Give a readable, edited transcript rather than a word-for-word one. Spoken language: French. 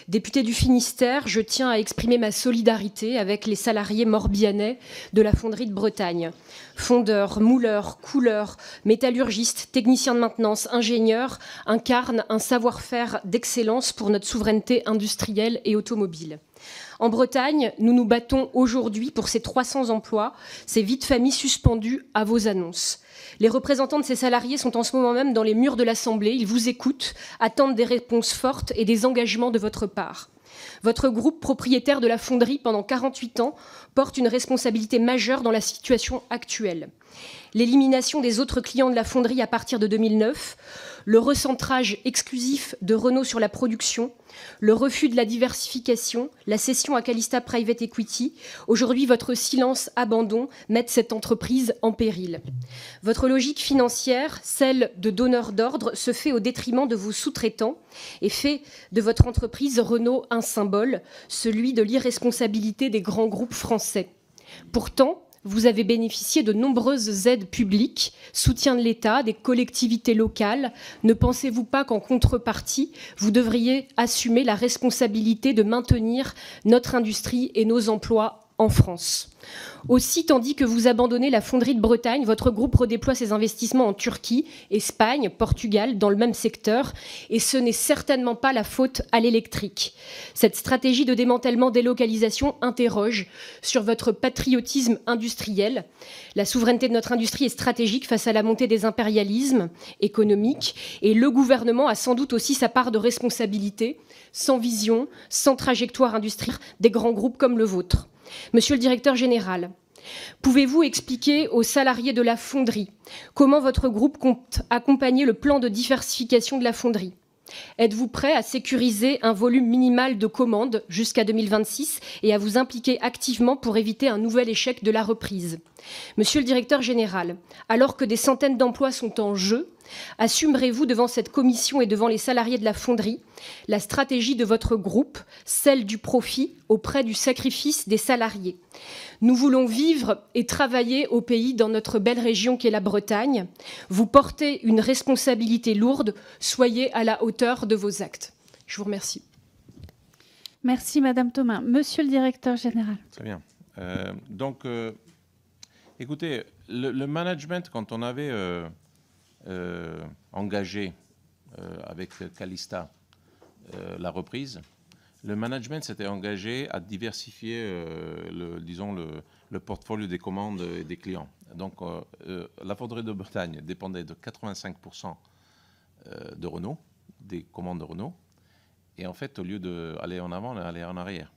Députée du Finistère, je tiens à exprimer ma solidarité avec les salariés morbihanais de la fonderie de Bretagne. Fondeurs, mouleurs, couleurs, métallurgistes, techniciens de maintenance, ingénieurs incarnent un savoir-faire d'excellence pour notre souveraineté industrielle et automobile. En Bretagne, nous nous battons aujourd'hui pour ces 300 emplois, ces vies de famille suspendues à vos annonces. Les représentants de ces salariés sont en ce moment même dans les murs de l'Assemblée. Ils vous écoutent, attendent des réponses fortes et des engagements de votre part. Votre groupe propriétaire de la fonderie pendant 48 ans porte une responsabilité majeure dans la situation actuelle. L'élimination des autres clients de la fonderie à partir de 2009, le recentrage exclusif de Renault sur la production, le refus de la diversification, la cession à Calista Private Equity. Aujourd'hui, votre silence abandon mettent cette entreprise en péril. Votre logique financière, celle de donneur d'ordre, se fait au détriment de vos sous-traitants et fait de votre entreprise Renault un symbole, celui de l'irresponsabilité des grands groupes français. Pourtant, vous avez bénéficié de nombreuses aides publiques, soutien de l'État, des collectivités locales. Ne pensez-vous pas qu'en contrepartie, vous devriez assumer la responsabilité de maintenir notre industrie et nos emplois en France ? Aussi, tandis que vous abandonnez la fonderie de Bretagne, votre groupe redéploie ses investissements en Turquie, Espagne, Portugal, dans le même secteur, et ce n'est certainement pas la faute à l'électrique. Cette stratégie de démantèlement-délocalisation interroge sur votre patriotisme industriel. La souveraineté de notre industrie est stratégique face à la montée des impérialismes économiques, et le gouvernement a sans doute aussi sa part de responsabilité, sans vision, sans trajectoire industrielle des grands groupes comme le vôtre. Monsieur le directeur général, pouvez-vous expliquer aux salariés de la fonderie comment votre groupe compte accompagner le plan de diversification de la fonderie ? Êtes-vous prêt à sécuriser un volume minimal de commandes jusqu'à 2026 et à vous impliquer activement pour éviter un nouvel échec de la reprise ? Monsieur le directeur général, alors que des centaines d'emplois sont en jeu, assumerez-vous devant cette commission et devant les salariés de la fonderie la stratégie de votre groupe, celle du profit auprès du sacrifice des salariés ? Nous voulons vivre et travailler au pays dans notre belle région qu'est la Bretagne. Vous portez une responsabilité lourde. Soyez à la hauteur de vos actes. Je vous remercie. Merci, Madame Thomas. Monsieur le directeur général. Très bien. Écoutez, le management, quand on avait engagé avec Calista la reprise, le management s'était engagé à diversifier, le portfolio des commandes et des clients. Donc, la fonderie de Bretagne dépendait de 85% de Renault, des commandes de Renault. Et en fait, au lieu d'aller en avant, on est allé en arrière.